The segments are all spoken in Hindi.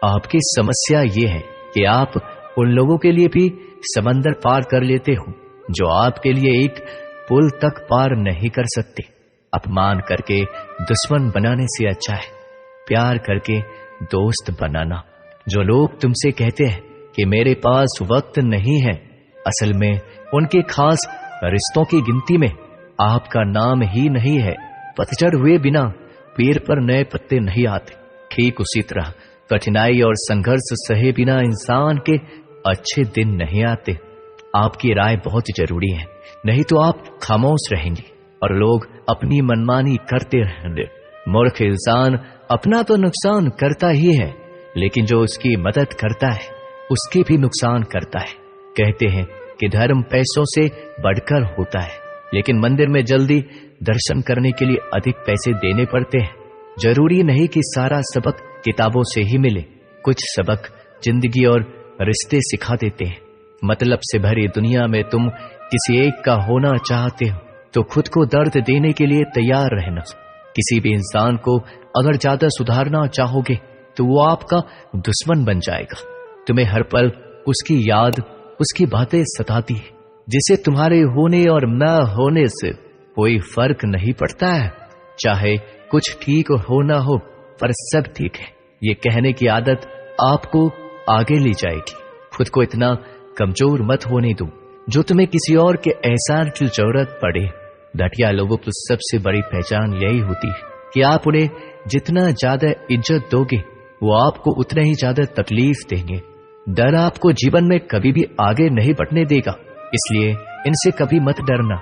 आपकी समस्या ये है कि आप उन लोगों के लिए भी समंदर पार कर लेते हो जो आपके लिए एक पुल तक पार नहीं कर सकते। अपमान करके दुश्मन बनाने से अच्छा है प्यार करके दोस्त बनाना। जो लोग तुमसे कहते हैं कि मेरे पास वक्त नहीं है, असल में उनके खास रिश्तों की गिनती में आपका नाम ही नहीं है। पतझड़ हुए बिना पेड़ पर नए पत्ते नहीं आते। ठीक उसी तरह कठिनाई और संघर्ष सहे बिना इंसान के अच्छे दिन नहीं आते। आपकी राय बहुत जरूरी है, नहीं तो आप खामोश रहेंगे और लोग अपनी मनमानी करते रहेंगे। मूर्ख इंसान अपना तो नुकसान करता ही है, लेकिन जो उसकी मदद करता है उसकी भी नुकसान करता है। कहते हैं कि धर्म पैसों से बढ़कर होता है, लेकिन मंदिर में जल्दी दर्शन करने के लिए अधिक पैसे देने पड़ते हैं। जरूरी नहीं कि सारा सबक किताबों से ही मिले, कुछ सबक जिंदगी और रिश्ते सिखा देते हैं। मतलब से भरी दुनिया में तुम किसी एक का होना चाहते हो तो खुद को दर्द देने के लिए तैयार रहना। किसी भी इंसान को अगर ज्यादा सुधारना चाहोगे तो वो आपका दुश्मन बन जाएगा। तुम्हें हर पल उसकी याद, उसकी बातें सताती है, जिसे तुम्हारे होने और न होने से कोई फर्क नहीं पड़ता है। चाहे कुछ ठीक हो ना हो, पर सब ठीक है ये कहने की आदत आपको आगे ले जाएगी। खुद को इतना कमजोर मत होने दो जो तुम्हें किसी और के एहसान की जरूरत पड़े। घटिया लोगों की सबसे बड़ी पहचान यही होती है कि आप उन्हें जितना ज्यादा इज्जत दोगे वो आपको उतना ही ज्यादा तकलीफ देंगे। डर आपको जीवन में कभी भी आगे नहीं बढ़ने देगा, इसलिए इनसे कभी मत डरना।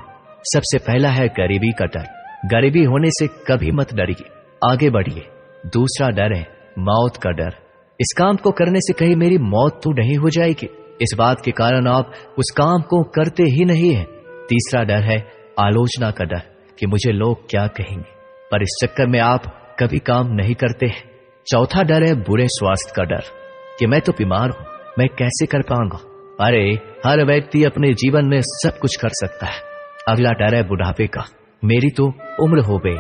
सबसे पहला है गरीबी का डर। गरीबी होने से कभी मत डरिए, आगे बढ़िए। दूसरा डर है मौत का डर। इस काम को करने से कहीं मेरी मौत तो नहीं हो जाएगी, इस बात के कारण आप उस काम को करते ही नहीं है। तीसरा डर है आलोचना का डर कि मुझे लोग क्या कहेंगे, पर इस चक्कर में आप कभी काम नहीं करते हैं। चौथा डर है बुरे स्वास्थ्य का डर कि मैं तो बीमार हूं, मैं कैसे कर पाऊंगा। अरे हर व्यक्ति अपने जीवन में सब कुछ कर सकता है। अगला डर है बुढ़ापे का। मेरी तो उम्र हो गई,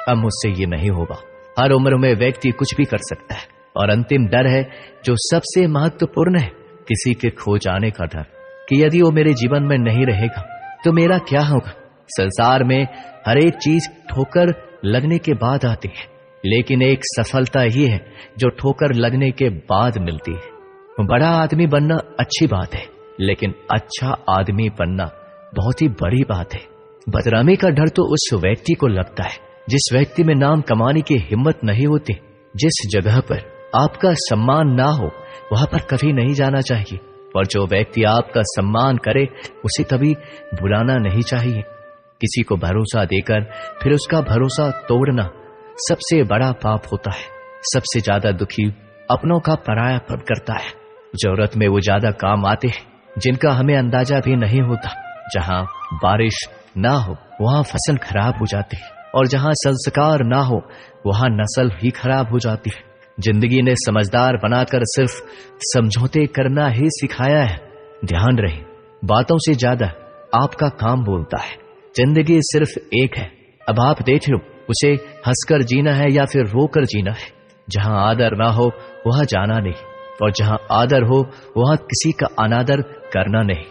अब मुझसे ये नहीं होगा। हर उम्र में व्यक्ति कुछ भी कर सकता है। और अंतिम डर है जो सबसे महत्वपूर्ण है, किसी के खो जाने का डर कि यदि वो मेरे जीवन में नहीं रहेगा तो मेरा क्या होगा। संसार में हर एक चीज ठोकर लगने के बाद आती है, लेकिन एक सफलता ही है जो ठोकर लगने के बाद मिलती है। बड़ा आदमी बनना अच्छी बात है, लेकिन अच्छा आदमी बनना बहुत ही बड़ी बात है। बदनामी का डर तो उस व्यक्ति को लगता है जिस व्यक्ति में नाम कमाने की हिम्मत नहीं होती। जिस जगह पर आपका सम्मान ना हो वहां पर कभी नहीं जाना चाहिए, और जो व्यक्ति आपका सम्मान करे उसे कभी भुलाना नहीं चाहिए। किसी को भरोसा देकर फिर उसका भरोसा तोड़ना सबसे बड़ा पाप होता है। सबसे ज्यादा दुखी अपनों का परायापन करता है। जरूरत में वो ज्यादा काम आते हैं जिनका हमें अंदाजा भी नहीं होता। जहां बारिश ना हो वहां फसल खराब हो जाती है, और जहां संस्कार ना हो वहां नस्ल ही खराब हो जाती है। जिंदगी ने समझदार बनाकर सिर्फ समझौते करना ही सिखाया है। ध्यान रहे, बातों से ज्यादा आपका काम बोलता है। जिंदगी सिर्फ एक है, अब आप देख लो उसे हंसकर जीना है या फिर रोकर जीना है। जहां आदर ना हो वहां जाना नहीं, और जहां आदर हो वहां किसी का अनादर करना नहीं।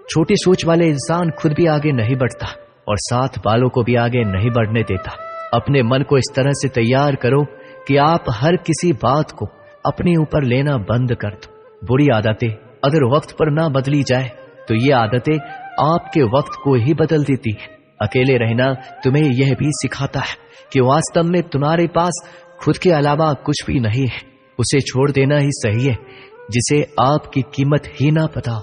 छोटी सोच वाले इंसान खुद भी आगे नहीं बढ़ता और साथ वालों को भी आगे नहीं बढ़ने देता। अपने मन को इस तरह से तैयार करो कि आप हर किसी बात को अपने ऊपर लेना बंद कर दो। बुरी आदतें अगर वक्त पर ना बदली जाए तो ये आदतें आपके वक्त को ही बदल देती है। अकेले रहना तुम्हें यह भी सिखाता है कि वास्तव में तुम्हारे पास खुद के अलावा कुछ भी नहीं है। उसे छोड़ देना ही सही है जिसे आपकी कीमत ही ना पता।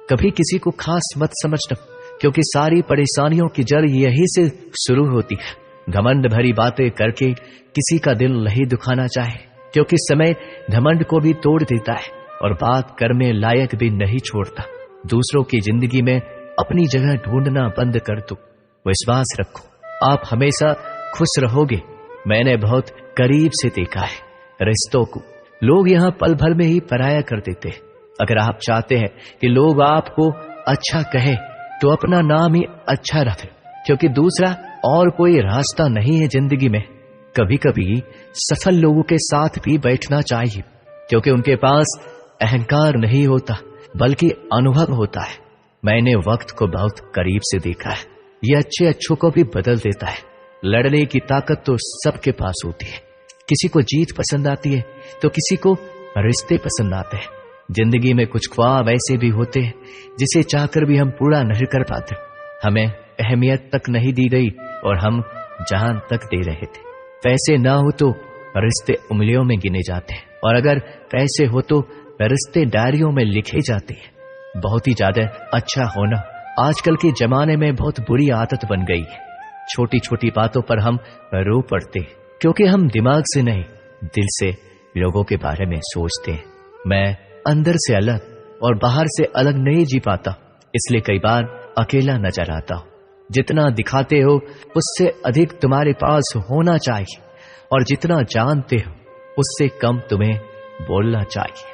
कभी किसी को खास मत समझना, क्योंकि सारी परेशानियों की जड़ यही से शुरू होती है। घमंड भरी बातें करके किसी का दिल नहीं दुखाना चाहे, क्योंकि समय घमंड को भी तोड़ देता है और बात करने लायक भी नहीं छोड़ता। दूसरों की जिंदगी में अपनी जगह ढूंढना बंद कर दो। विश्वास रखो, आप हमेशा खुश रहोगे। मैंने बहुत करीब से देखा है रिश्तों को लोग यहाँ पल भर में ही पराया कर देते हैं। अगर आप चाहते हैं कि लोग आपको अच्छा कहें तो अपना नाम ही अच्छा रखें, क्योंकि दूसरा और कोई रास्ता नहीं है जिंदगी में। कभी कभी सफल लोगों के साथ भी बैठना चाहिए, क्योंकि उनके पास अहंकार नहीं होता बल्कि अनुभव होता है। मैंने वक्त को बहुत करीब से देखा है। ये अच्छे अच्छों को भी बदल देता है। लड़ने की ताकत तो सबके पास होती है। किसी को जीत पसंद आती है तो किसी को रिश्ते पसंद आते हैं। जिंदगी में कुछ ख्वाब ऐसे भी होते हैं जिसे चाहकर भी हम पूरा नहीं कर पाते। हमें अहमियत तक नहीं दी गई और हम जान तक दे रहे थे। पैसे ना हो तो रिश्ते उंगलियों में गिने जाते हैं, और अगर पैसे हो तो रिश्ते डायरियों में लिखे जाते हैं। बहुत ही ज्यादा अच्छा होना आजकल के जमाने में बहुत बुरी आदत बन गई है। छोटी छोटी बातों पर हम रो पड़ते हैं क्योंकि हम दिमाग से नहीं दिल से लोगों के बारे में सोचते हैं। मैं अंदर से अलग और बाहर से अलग नहीं जी पाता, इसलिए कई बार अकेला नजर आता हूं। जितना दिखाते हो उससे अधिक तुम्हारे पास होना चाहिए, और जितना जानते हो उससे कम तुम्हें बोलना चाहिए।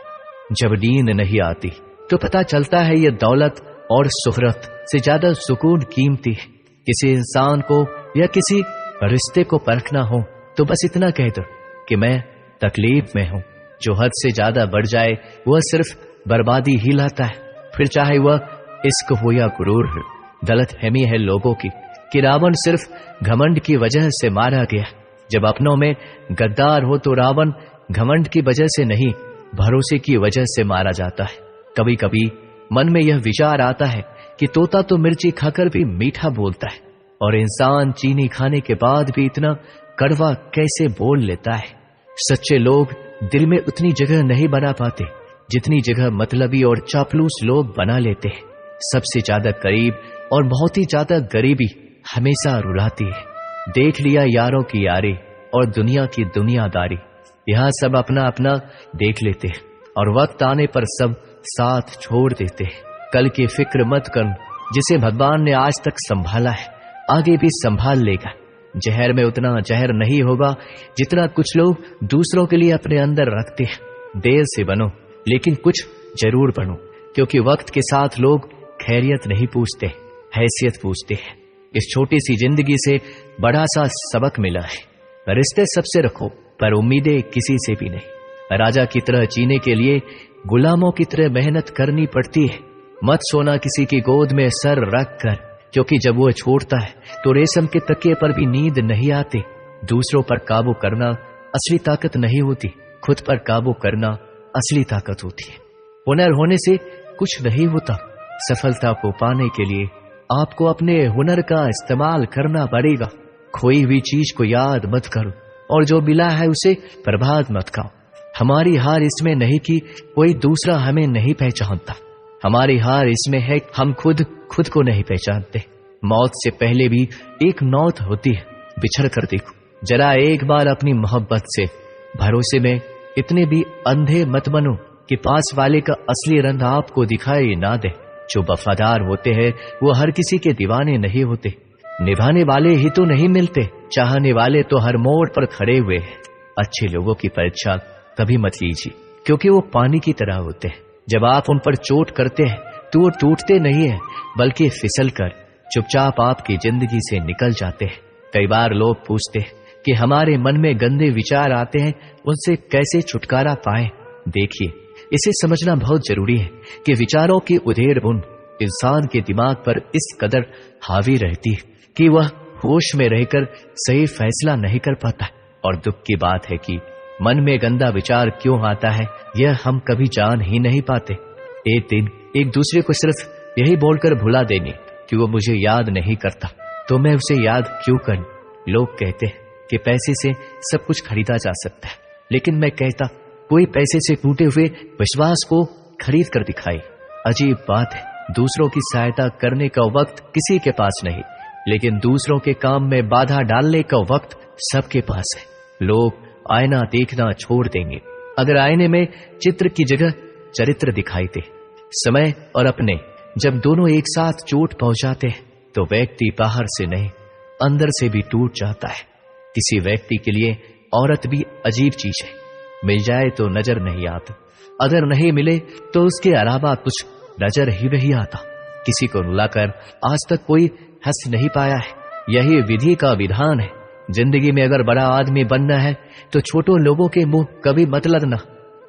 जब नींद नहीं आती तो पता चलता है ये दौलत और शुहरत से ज्यादा सुकून कीमती है। किसी इंसान को या किसी रिश्ते को परखना हो तो बस इतना कह दो कि मैं तकलीफ में हूं। जो हद से ज्यादा बढ़ जाए वह सिर्फ बर्बादी ही लाता है, फिर चाहे वह इश्क हो या गुरूर हो। गलतफहमी है लोगों की कि रावण सिर्फ घमंड की वजह से मारा गया। जब अपनों में गद्दार हो तो रावण घमंड की वजह से नहीं, भरोसे की वजह से मारा जाता है। कभी कभी मन में यह विचार आता है कि तोता तो मिर्ची खाकर भी मीठा बोलता है, और इंसान चीनी खाने के बाद भी इतना कड़वा कैसे बोल लेता है। सच्चे लोग दिल में उतनी जगह नहीं बना पाते जितनी जगह मतलबी और चापलूस लोग बना लेते हैं। सबसे ज्यादा करीब और बहुत ही ज्यादा गरीबी हमेशा रुलाती है। देख लिया यारों की यारी और दुनिया की दुनियादारी, यहाँ सब अपना अपना देख लेते हैं और वक्त आने पर सब साथ छोड़ देते हैं। कल की फिक्र मत कर, जिसे भगवान ने आज तक संभाला है आगे भी संभाल लेगा। जहर में उतना जहर नहीं होगा जितना कुछ लोग दूसरों के लिए अपने अंदर रखते हैं। देर से बनो लेकिन कुछ जरूर बनो, क्योंकि वक्त के साथ लोग खैरियत नहीं पूछते, हैसियत पूछते हैं। इस छोटी सी जिंदगी से बड़ा सा सबक मिला है। रिश्ते सबसे रखो पर उम्मीदें किसी से भी नहीं। राजा की तरह जीने के लिए गुलामों की तरह मेहनत करनी पड़ती है। मत सोना किसी की गोद में सर रख कर, क्योंकि जब वो छोड़ता है तो रेशम के तकिए पर भी नींद नहीं आती। दूसरों पर काबू करना असली ताकत नहीं होती, खुद पर काबू करना असली ताकत होती है। हुनर होने से कुछ नहीं होता। सफलता को पाने के लिए आपको अपने हुनर का इस्तेमाल करना पड़ेगा। खोई हुई चीज को याद मत करो और जो मिला है उसे बर्बाद मत खाओ। हमारी हार इसमें नहीं कि कोई दूसरा हमें नहीं पहचानता, हमारी हार इसमें है हम खुद को नहीं पहचानते। मौत से पहले भी एक मौत होती है, बिछड़ कर देखो। जरा एक बार अपनी मोहब्बत से भरोसे में इतने भी अंधे मत बनो कि पास वाले का असली रंग आपको दिखाई ना दे। जो वफादार होते हैं वो हर किसी के दीवाने नहीं होते। निभाने वाले ही तो नहीं मिलते, चाहने वाले तो हर मोड़ पर खड़े हुए हैं। अच्छे लोगों की परीक्षा कभी मत लीजिए, क्योंकि वो पानी की तरह होते हैं। जब आप उन पर चोट करते हैं तो वो टूटते नहीं है, बल्कि फिसल कर चुपचाप आपकी जिंदगी से निकल जाते हैं। कई बार लोग पूछते हैं कि हमारे मन में गंदे विचार आते हैं, उनसे कैसे छुटकारा पाएं। देखिए, इसे समझना बहुत जरूरी है कि विचारों की उधेड़ बुन इंसान के दिमाग पर इस कदर हावी रहती है कि वह होश में रहकर सही फैसला नहीं कर पाता। और दुख की बात है कि मन में गंदा विचार क्यों आता है यह हम कभी जान ही नहीं पाते। एक दिन एक दूसरे को सिर्फ यही बोलकर भुला देंगे कि वो मुझे याद नहीं करता, तो मैं उसे याद क्यों करूं। लोग कहते हैं कि पैसे से सब कुछ खरीदा जा सकता है, लेकिन मैं कहता कोई पैसे से टूटे हुए विश्वास को खरीद कर दिखाए। अजीब बात है, दूसरों की सहायता करने का वक्त किसी के पास नहीं, लेकिन दूसरों के काम में बाधा डालने का वक्त सबके पास है। लोग आईना देखना छोड़ देंगे अगर आईने में चित्र की जगह चरित्र दिखाई दे। समय और अपने जब दोनों एक साथ चोट पहुंचाते हैं तो व्यक्ति बाहर से नहीं अंदर से भी टूट जाता है। किसी व्यक्ति के लिए औरत भी अजीब चीज है। मिल जाए तो नजर नहीं आता, अगर नहीं मिले तो उसके अलावा कुछ नजर ही नहीं आता। किसी को रुलाकर आज तक कोई हंस नहीं पाया है, यही विधि का विधान है। जिंदगी में अगर बड़ा आदमी बनना है तो छोटों लोगों के मुंह कभी मत लगना।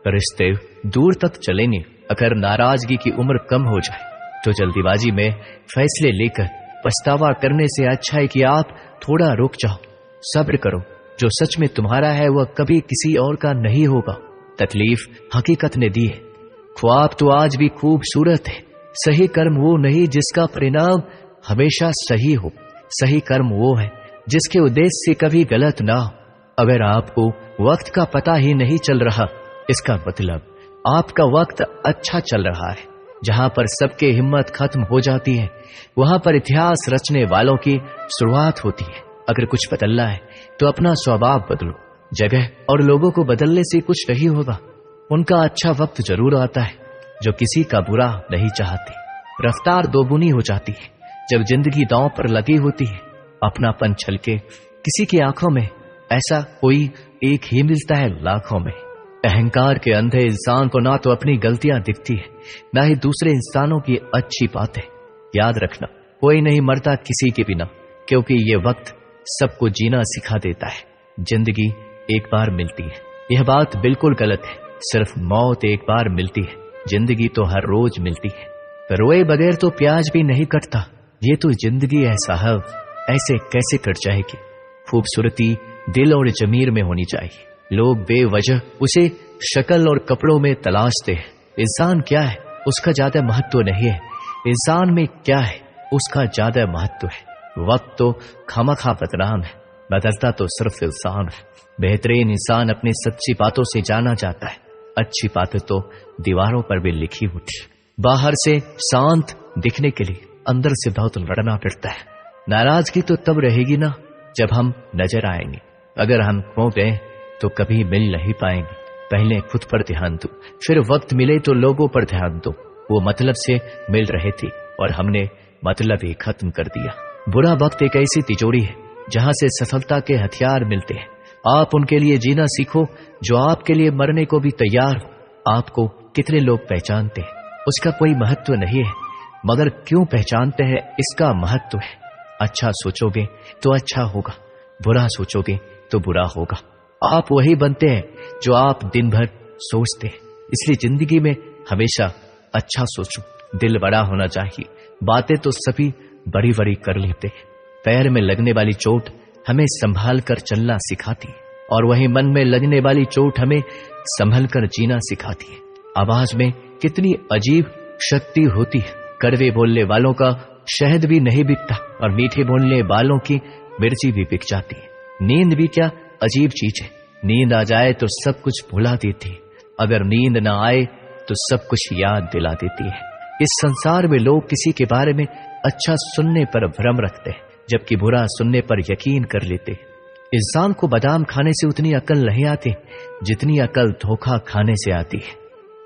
रिश्ते दूर तक चलेंगे। अगर नाराजगी की उम्र कम हो जाए तो जल्दीबाजी में फैसले लेकर पछतावा करने से अच्छा है कि आप थोड़ा रुक जाओ, सब्र करो। जो सच में तुम्हारा है वह कभी किसी और का नहीं होगा। तकलीफ हकीकत ने दी है। ख्वाब तो आज भी खूबसूरत है। सही कर्म वो नहीं जिसका परिणाम हमेशा सही हो। सही कर्म वो है जिसके उद्देश्य से कभी गलत ना हो। अगर आपको वक्त का पता ही नहीं चल रहा, इसका मतलब आपका वक्त अच्छा चल रहा है। जहां पर सबके हिम्मत खत्म हो जाती है, वहां पर इतिहास रचने वालों की शुरुआत होती है। अगर कुछ बदलना है तो अपना स्वभाव बदलो। जगह और लोगों को बदलने से कुछ नहीं होगा। उनका अच्छा वक्त जरूर आता है जो किसी का बुरा नहीं चाहते। रफ्तार दोगुनी हो जाती है जब जिंदगी दांव पर लगी होती है। अपनापन छलके किसी की आंखों में, ऐसा कोई एक ही मिलता है लाखों में। अहंकार के अंधे इंसान को ना तो अपनी गलतियां दिखती है, ना ही दूसरे इंसानों की अच्छी बातें। याद रखना, कोई नहीं मरता किसी के बिना, क्योंकि ये वक्त सबको जीना सिखा देता है। जिंदगी एक बार मिलती है, यह बात बिल्कुल गलत है। सिर्फ मौत एक बार मिलती है, जिंदगी तो हर रोज मिलती है। रोए बगैर तो प्याज भी नहीं कटता। ये तो जिंदगी है साहब, ऐसे कैसे कट जाएगी। खूबसूरती दिल और जमीर में होनी चाहिए। लोग बेवजह उसे शक्ल और कपड़ों में तलाशते हैं। इंसान क्या है उसका ज्यादा महत्व नहीं है, इंसान में क्या है उसका ज्यादा महत्व है। वक्त तो खामखा बदनाम है, बदलता तो सिर्फ इंसान है। बेहतरीन इंसान अपनी सच्ची बातों से जाना जाता है। अच्छी बातें तो दीवारों पर भी लिखी होती है। बाहर से शांत दिखने के लिए अंदर से बहुत लड़ना पड़ता है। नाराजगी तो तब रहेगी ना जब हम नजर आएंगे। अगर हम खो गए तो कभी मिल नहीं पाएंगे। पहले खुद पर ध्यान दो, फिर वक्त मिले तो लोगों पर ध्यान दो। वो मतलब से मिल रहे थे और हमने मतलब ही खत्म कर दिया। बुरा वक्त एक ऐसी तिजोरी है जहां से सफलता के हथियार मिलते हैं। आप उनके लिए जीना सीखो जो आपके लिए मरने को भी तैयार हो। आपको कितने लोग पहचानते हैं उसका कोई महत्व नहीं है, मगर क्यों पहचानते हैं इसका महत्व है। अच्छा सोचोगे तो अच्छा होगा, बुरा सोचोगे तो बुरा होगा। आप वही बनते हैं जो आप दिन भर सोचते हैं। इसलिए जिंदगी में हमेशा अच्छा सोचो। दिल बड़ा होना चाहिए। बातें तो सभी बड़ी बड़ी कर लेते हैं। पैर में लगने वाली चोट हमें संभाल कर चलना सिखाती है, और वही मन में लगने वाली चोट हमें संभल कर जीना सिखाती है। आवाज में कितनी अजीब शक्ति होती है। कड़वे बोलने वालों का शहद भी नहीं बिकता, और मीठे बोलने वालों की मिर्ची भी बिक जाती है। नींद भी क्या अजीब चीज है। नींद आ जाए तो सब कुछ भुला देती है, अगर नींद ना आए तो सब कुछ याद दिला देती है। इस संसार में लोग किसी के बारे में अच्छा सुनने पर भ्रम रखते हैं, जबकि बुरा सुनने पर यकीन कर लेते हैं। इंसान को बादाम खाने से उतनी अकल नहीं आती जितनी अकल धोखा खाने से आती है।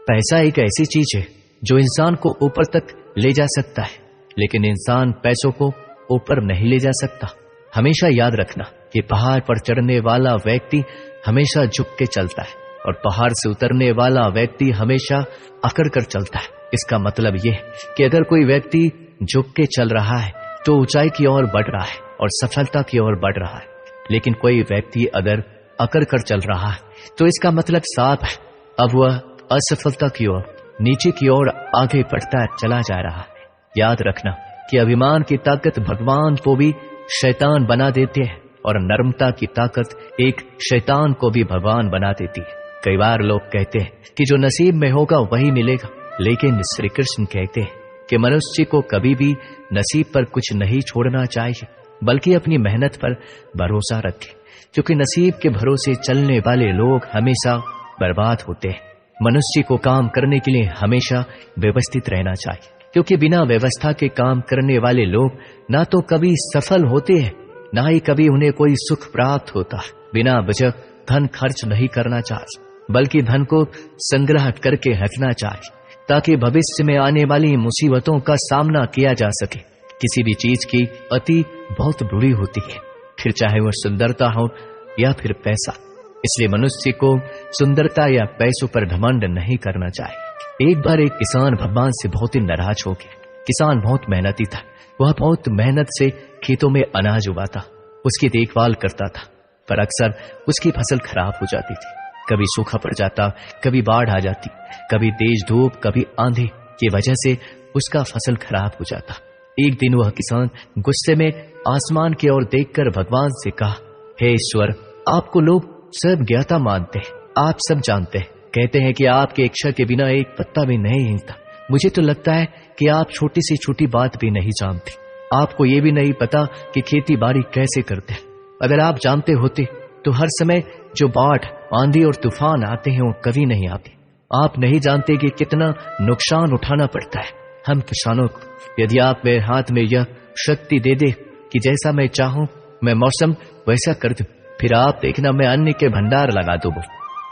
पैसा एक ऐसी चीज है जो इंसान को ऊपर तक ले जा सकता है, लेकिन इंसान पैसों को ऊपर नहीं ले जा सकता। हमेशा याद रखना कि पहाड़ पर चढ़ने वाला व्यक्ति हमेशा झुक के चलता है, और पहाड़ से उतरने वाला व्यक्ति हमेशा अकड़ कर चलता है। इसका मतलब यह है कि अगर कोई व्यक्ति झुक के चल रहा है तो ऊंचाई की ओर बढ़ रहा है और सफलता की ओर बढ़ रहा है, लेकिन कोई व्यक्ति अगर अकड़ कर चल रहा है तो इसका मतलब साफ है, अब वह असफलता की ओर, नीचे की ओर आगे बढ़ता चला जा रहा है। याद रखना कि अभिमान की ताकत भगवान को भी शैतान बना देते हैं, और नर्मता की ताकत एक शैतान को भी भगवान बना देती है। कई बार लोग कहते हैं कि जो नसीब में होगा वही मिलेगा, लेकिन श्री कृष्ण कहते हैं कि मनुष्य को कभी भी नसीब पर कुछ नहीं छोड़ना चाहिए, बल्कि अपनी मेहनत पर भरोसा रखे, क्योंकि नसीब के भरोसे चलने वाले लोग हमेशा बर्बाद होते हैं। मनुष्य को काम करने के लिए हमेशा व्यवस्थित रहना चाहिए, क्योंकि बिना व्यवस्था के काम करने वाले लोग ना तो कभी सफल होते हैं, ना ही कभी उन्हें कोई सुख प्राप्त होता है। बिना वजह धन खर्च नहीं करना चाहिए, बल्कि धन को संग्रह करके रखना चाहिए, ताकि भविष्य में आने वाली मुसीबतों का सामना किया जा सके। किसी भी चीज की अति बहुत बुरी होती है, फिर चाहे वह सुंदरता हो या फिर पैसा। इसलिए मनुष्य को सुंदरता या पैसों पर घमंड नहीं करना चाहिए। एक बार एक किसान भगवान से बहुत ही नाराज हो गया। किसान बहुत मेहनती था, वह बहुत मेहनत से खेतों में अनाज उगाता, उसकी देखभाल करता था, पर अक्सर उसकी फसल खराब हो जाती थी। कभी सूखा पड़ जाता, कभी बाढ़ आ जाती, कभी तेज धूप, कभी आंधी की वजह से उसका फसल खराब हो जाता। एक दिन वह किसान गुस्से में आसमान की ओर देखकर भगवान से कहा, हे ईश्वर, आपको लोग सब ज्ञाता मानते हैं, आप सब जानते हैं, कहते हैं कि आपके इच्छा के बिना एक पत्ता भी नहीं हिलता। मुझे तो लगता है कि आप छोटी से छोटी बात भी नहीं जानते। आपको ये भी नहीं पता कि खेती बाड़ी कैसे करते हैं। अगर आप जानते होते तो हर समय जो बाढ़, आंधी और तूफान आते हैं वो कभी नहीं आते। आप नहीं जानते कि कितना नुकसान उठाना पड़ता है हम किसानों को। यदि आप मेरे हाथ में यह शक्ति दे दे कि जैसा मैं चाहूं मैं मौसम वैसा कर दूं, फिर आप देखना मैं अन्न के भंडार लगा दूंगा।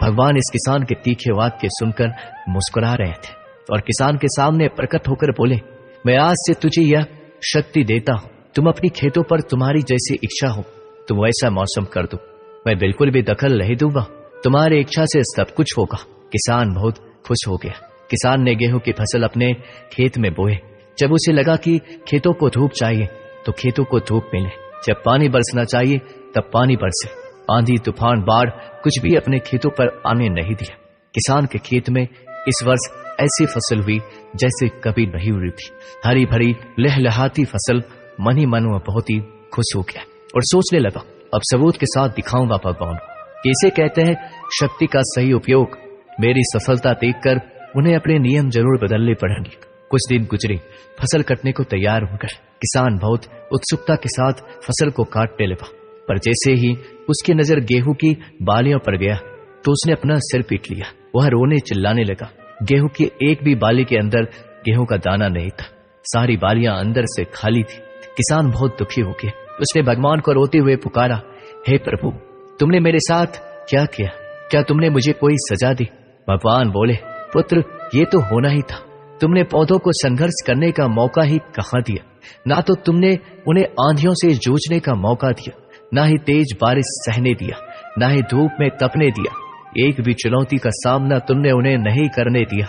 भगवान इस किसान के तीखे वाक्य सुनकर मुस्कुरा रहे थे और किसान के सामने प्रकट होकर बोले, मैं आज से तुझे यह शक्ति देता हूं, तुम अपनी खेतों पर तुम्हारी जैसी इच्छा हो तुम वैसा मौसम कर दो, मैं बिल्कुल भी दखल नहीं दूंगा, तुम्हारी इच्छा से सब कुछ होगा। किसान बहुत खुश हो गया। किसान ने गेहूं की फसल अपने खेत में बोए। जब उसे लगा कि खेतों को धूप चाहिए तो खेतों को धूप मिले, जब पानी बरसना चाहिए तब पानी बरसे। आंधी, तूफान, बाढ़ कुछ भी अपने खेतों पर आने नहीं दिया। किसान के खेत में इस वर्ष ऐसी फसल हुई जैसे कभी नहीं हुई थी। हरी भरी लहलहाती फसल। मन ही मन वह बहुत ही खुश हो गया और सोचने लगा, अब सबूत के साथ दिखाऊंगा भगवान को। इसे कहते हैं शक्ति का सही उपयोग। मेरी सफलता देखकर उन्हें अपने नियम जरूर बदलने पड़ेंगे। कुछ दिन गुजरे, फसल कटने को तैयार हो गए। किसान बहुत उत्सुकता के साथ फसल को काटने लगा, पर जैसे ही उसकी नजर गेहूं की बालियों पर गया तो उसने अपना सिर पीट लिया। वह रोने चिल्लाने लगा। गेहूं की एक भी बाली के अंदर गेहूं का दाना नहीं था, सारी बालियां अंदर से खाली थी। किसान बहुत दुखी हो गया। उसने भगवान को रोते हुए पुकारा, हे प्रभु, तुमने मेरे साथ क्या किया? क्या तुमने मुझे कोई सजा दी? भगवान बोले, पुत्र, ये तो होना ही था। तुमने पौधों को संघर्ष करने का मौका ही कहां दिया? ना तो तुमने उन्हें आंधियों से जूझने का मौका दिया, ना ही तेज बारिश सहने दिया, ना ही धूप में तपने दिया। एक भी चुनौती का सामना तुमने उन्हें नहीं करने दिया,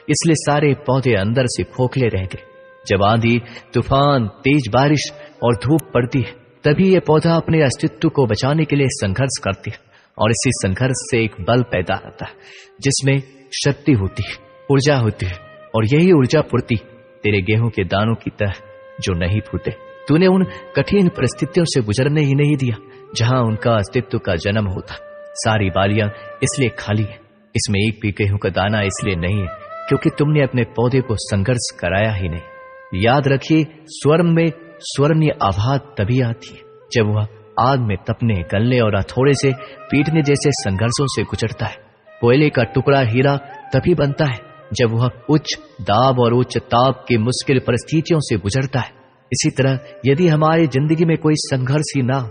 इसलिए सारे पौधे अंदर से खोखले रह गए। जब आंधी, तूफान, तेज बारिश और धूप पड़ती है तभी ये पौधा अपने अस्तित्व को बचाने के लिए संघर्ष करती है, और इसी संघर्ष से एक बल पैदा होता है जिसमें शक्ति होती है, ऊर्जा होती है, और यही ऊर्जा पूर्ति तेरे गेहूं के दानों की तरह जो नहीं फूटे। तूने उन कठिन परिस्थितियों से गुजरने ही नहीं दिया जहां उनका अस्तित्व का जन्म होता। सारी बालियां इसलिए खाली है, इसमें एक भी गेहूं का दाना इसलिए नहीं है क्योंकि तुमने अपने पौधे को संघर्ष कराया ही नहीं। याद रखिए, स्वर्ण में स्वर्णीय आभात तभी आती है जब वह आग में तपने, गलने और हथौड़े से पीटने जैसे संघर्षों से गुजरता है। कोयले का टुकड़ा हीरा तभी बनता है जब वह उच्च दाब और उच्च ताप की मुश्किल परिस्थितियों से गुजरता है। इसी तरह यदि हमारी जिंदगी में कोई संघर्ष ही ना हो,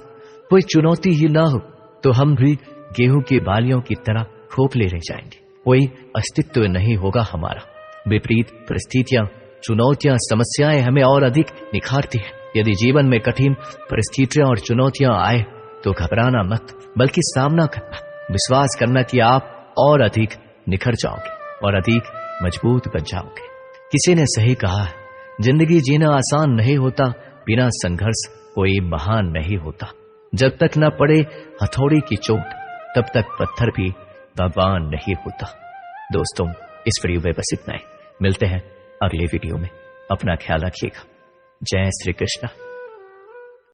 कोई चुनौती ही ना हो, तो हम भी गेहूं की बालियों की तरह खोखले रह जाएंगे। कोई अस्तित्व नहीं होगा हमारा। विपरीत परिस्थितियां, चुनौतियां, समस्याएं हमें और अधिक निखारती हैं। यदि जीवन में कठिन परिस्थितियां और चुनौतियां आए तो घबराना मत, बल्कि सामना करना, विश्वास करना कि आप और अधिक निखर जाओगे और अधिक मजबूत बन जाओगे। किसी ने सही कहा है, जिंदगी जीना आसान नहीं होता, बिना संघर्ष कोई महान नहीं होता। जब तक न पड़े हथौड़ी की चोट तब तक पत्थर भी भगवान नहीं होता। दोस्तों, इस वीडियो में बस इतना ही। मिलते हैं अगले वीडियो में। अपना ख्याल रखिएगा। जय श्री कृष्ण।